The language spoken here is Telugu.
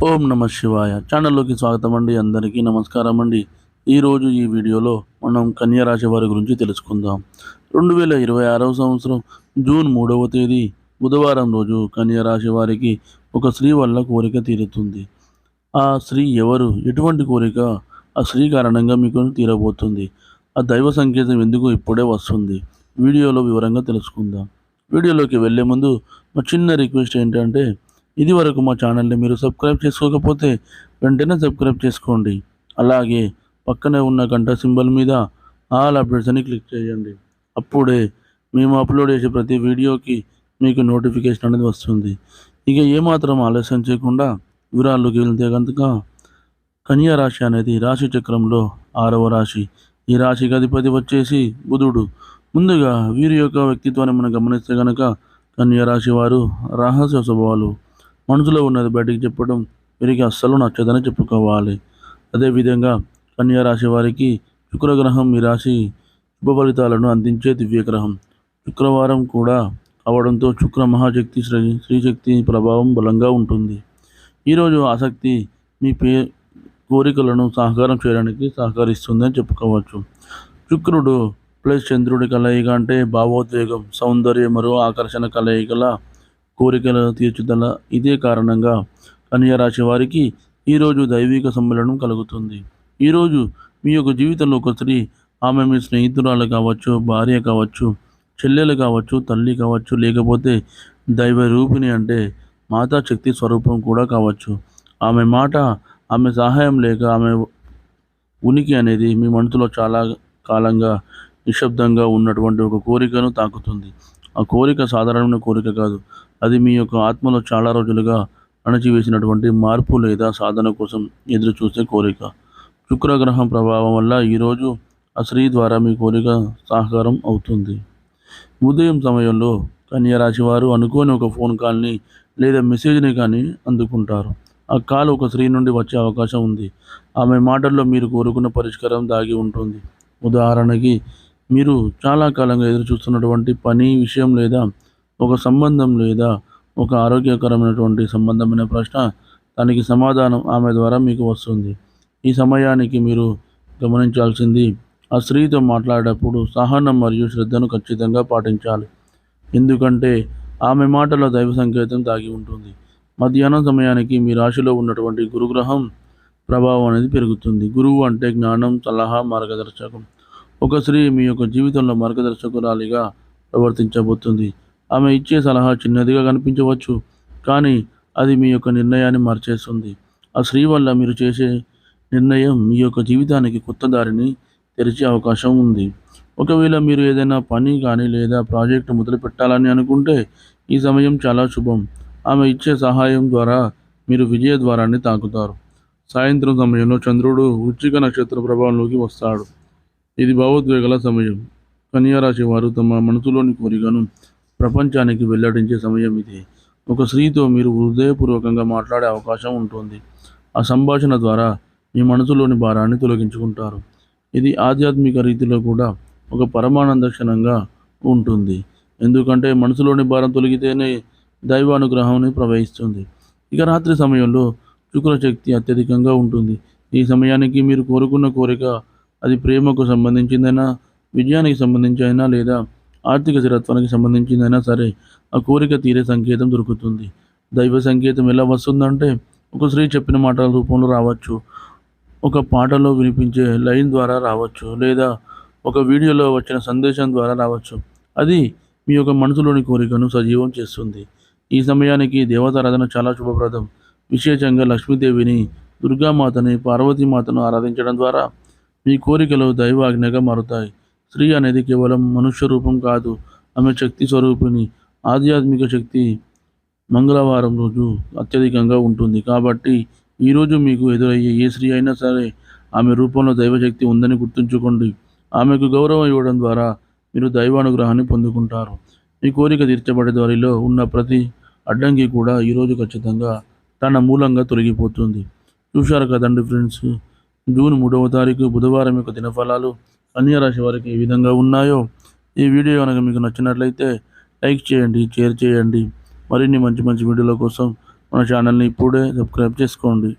ఓం నమ శివాయ ఛానల్లోకి స్వాగతం అండి. అందరికీ నమస్కారం అండి. ఈరోజు ఈ వీడియోలో మనం కన్యా రాశి వారి గురించి తెలుసుకుందాం. 2026 సంవత్సరం జూన్ 3వ తేదీ బుధవారం రోజు కన్యా రాశి వారికి ఒక స్త్రీ వల్ల కోరిక తీరుతుంది. ఆ స్త్రీ ఎవరు, ఎటువంటి కోరిక ఆ స్త్రీ కారణంగా మీకు తీరబోతుంది, ఆ దైవ సంకేతం ఎందుకు ఇప్పుడే వస్తుంది, వీడియోలో వివరంగా తెలుసుకుందాం. వీడియోలోకి వెళ్ళే ముందు మా చిన్న రిక్వెస్ట్ ఏంటంటే, ఇది వరకు మా ఛానల్ని మీరు సబ్స్క్రైబ్ చేసుకోకపోతే వెంటనే సబ్స్క్రైబ్ చేసుకోండి. అలాగే పక్కనే ఉన్న గంట సింబల్ మీద ఆల్ అప్డేట్స్ అని క్లిక్ చేయండి. అప్పుడే మేము అప్లోడ్ చేసే ప్రతి వీడియోకి మీకు నోటిఫికేషన్ అనేది వస్తుంది. ఇక ఏమాత్రం ఆలస్యం చేయకుండా వివరాల్లోకి వెళ్తే కనుక, కన్యా రాశి అనేది రాశి చక్రంలో 6వ రాశి. ఈ రాశికి అధిపతి వచ్చేసి బుధుడు. ముందుగా వీరి యొక్క వ్యక్తిత్వాన్ని మనం గమనిస్తే కనుక, కన్యా రాశి వారు రహస్య స్వభావాలు, మనసులో ఉన్నది బయటికి చెప్పడం వీరికి అస్సలు నచ్చదని చెప్పుకోవాలి. అదేవిధంగా కన్యా రాశి వారికి శుక్రగ్రహం ఈ రాశి శుభ ఫలితాలను అందించే దివ్యగ్రహం. శుక్రవారం కూడా అవడంతో శుక్ర మహాశక్తి శ్రీశక్తి ప్రభావం బలంగా ఉంటుంది. ఈరోజు ఆసక్తి మీ కోరికలను సాకారం చేయడానికి సహకరిస్తుందని చెప్పుకోవచ్చు. శుక్రుడు ప్లస్ చంద్రుడి కలయిక అంటే భావోద్వేగం, సౌందర్యం మరియు ఆకర్షణ కలయికల కోరికల తీర్చుదల. ఇదే కారణంగా కన్యా రాశి వారికి ఈరోజు దైవిక సమ్మేళనం కలుగుతుంది. ఈరోజు మీ యొక్క జీవితంలో ఒక స్త్రీ, ఆమె మీ స్నేహితురాలు కావచ్చు, భార్య కావచ్చు, చెల్లెలు కావచ్చు, తల్లి కావచ్చు, లేకపోతే దైవ రూపిణి అంటే మాతా శక్తి స్వరూపం కూడా కావచ్చు. ఆమె మాట, ఆమె సహాయం లేక ఆమె ఉనికి అనేది మీ మనసులో చాలా కాలంగా నిశ్శబ్దంగా ఉన్నటువంటి ఒక కోరికను తాకుతుంది. ఆ కోరిక సాధారణమైన కోరిక కాదు. అది మీ యొక్క ఆత్మలో చాలా రోజులుగా అణచివేసినటువంటి మార్పు లేదా సాధన కోసం ఎదురు చూసే కోరిక. శుక్రగ్రహం ప్రభావం వల్ల ఈరోజు ఆ స్త్రీ ద్వారా మీ కోరిక సాకారం అవుతుంది. ఉదయం సమయంలో కన్యా రాశి వారు అనుకోని ఒక ఫోన్ కాల్ని లేదా మెసేజ్ని కానీ అందుకుంటారు. ఆ కాల్ ఒక స్త్రీ నుండి వచ్చే అవకాశం ఉంది. ఆమె మాటల్లో మీరు కోరుకున్న పరిష్కారం దాగి ఉంటుంది. ఉదాహరణకి, మీరు చాలా కాలంగా ఎదురు చూస్తున్నటువంటి పని విషయం, లేదా ఒక సంబంధం, లేదా ఒక ఆరోగ్యకరమైనటువంటి సంబంధమైన ప్రశ్న, దానికి సమాధానం ఆమె ద్వారా మీకు వస్తుంది. ఈ సమయానికి మీరు గమనించాల్సింది, ఆ స్త్రీతో మాట్లాడేటప్పుడు సహనం మరియు శ్రద్ధను ఖచ్చితంగా పాటించాలి. ఎందుకంటే ఆమె మాటలో దైవ సంకేతం దాగి ఉంటుంది. మధ్యాహ్నం సమయానికి మీ రాశిలో ఉన్నటువంటి గురుగ్రహం ప్రభావం అనేది పెరుగుతుంది. గురువు అంటే జ్ఞానం, సలహా, మార్గదర్శకం. ఒక స్త్రీ మీ యొక్క జీవితంలో మార్గదర్శకురాలిగా ప్రవర్తించబోతుంది. ఆమె ఇచ్చే సలహా చిన్నదిగా కనిపించవచ్చు, కానీ అది మీ యొక్క నిర్ణయాన్ని మార్చేస్తుంది. ఆ స్త్రీ వల్ల మీరు చేసే నిర్ణయం మీ యొక్క జీవితానికి కొత్త దారిని తెరిచే అవకాశం ఉంది. ఒకవేళ మీరు ఏదైనా పని కానీ లేదా ప్రాజెక్టు మొదలు పెట్టాలని అనుకుంటే ఈ సమయం చాలా శుభం. ఆమె ఇచ్చే సహాయం ద్వారా మీరు విజయ ద్వారాన్ని తాకుతారు. సాయంత్రం సమయంలో చంద్రుడు వృశ్చిక నక్షత్ర ప్రభావంలోకి వస్తాడు. ఇది భావోద్వేగాల సమయం. కన్యా రాశి వారు తమ మనసులోని కోరికను ప్రపంచానికి వెల్లడించే సమయం ఇది. ఒక స్త్రీతో మీరు హృదయపూర్వకంగా మాట్లాడే అవకాశం ఉంటుంది. ఆ సంభాషణ ద్వారా మీ మనసులోని భారాన్ని తొలగించుకుంటారు. ఇది ఆధ్యాత్మిక రీతిలో కూడా ఒక పరమానంద క్షణంగా ఉంటుంది. ఎందుకంటే మనసులోని భారం తొలగితేనే దైవానుగ్రహం ప్రవహిస్తుంది. ఇక రాత్రి సమయంలో శుక్రశక్తి అత్యధికంగా ఉంటుంది. ఈ సమయానికి మీరు కోరుకున్న కోరిక, అది ప్రేమకు సంబంధించిందైనా, విజయానికి సంబంధించైనా, లేదా ఆర్థిక స్థిరత్వానికి సంబంధించిందైనా సరే, ఆ కోరిక తీరే సంకేతం దొరుకుతుంది. దైవ సంకేతం ఎలా వస్తుందంటే, ఒక స్త్రీ చెప్పిన మాటల రూపంలో రావచ్చు, ఒక పాటలో వినిపించే లైన్ ద్వారా రావచ్చు, లేదా ఒక వీడియోలో వచ్చిన సందేశం ద్వారా రావచ్చు. అది మీ యొక్క మనసులోని కోరికను సజీవం చేస్తుంది. ఈ సమయానికి దేవతారాధన చాలా శుభప్రదం. విశేషంగా లక్ష్మీదేవిని, దుర్గామాతని, పార్వతీమాతను ఆరాధించడం ద్వారా మీ కోరికలు దైవాజ్ఞగా మారుతాయి. స్త్రీ అనేది కేవలం మనుష్య రూపం కాదు, ఆమె శక్తి స్వరూపిణి. ఆధ్యాత్మిక శక్తి మంగళవారం రోజు అత్యధికంగా ఉంటుంది. కాబట్టి ఈరోజు మీకు ఎదురయ్యే ఏ స్త్రీ అయినా సరే, ఆమె రూపంలో దైవశక్తి ఉందని గుర్తుంచుకోండి. ఆమెకు గౌరవం ఇవ్వడం ద్వారా మీరు దైవానుగ్రహాన్ని పొందుకుంటారు. మీ కోరిక తీర్చబడే దారిలో ఉన్న ప్రతి అడ్డంకి కూడా ఈరోజు ఖచ్చితంగా తన మూలంగా తొలగిపోతుంది. చూశారు కదండి ఫ్రెండ్స్, జూన్ 3వ తారీఖు బుధవారం యొక్క దినఫలాలు కన్యా రాశి వారికి ఏ విధంగా ఉన్నాయో. ఈ వీడియో కనుక మీకు నచ్చినట్లయితే లైక్ చేయండి, షేర్ చేయండి. మరిన్ని మంచి మంచి వీడియోల కోసం మన ఛానల్ని ఇప్పుడే సబ్స్క్రైబ్ చేసుకోండి.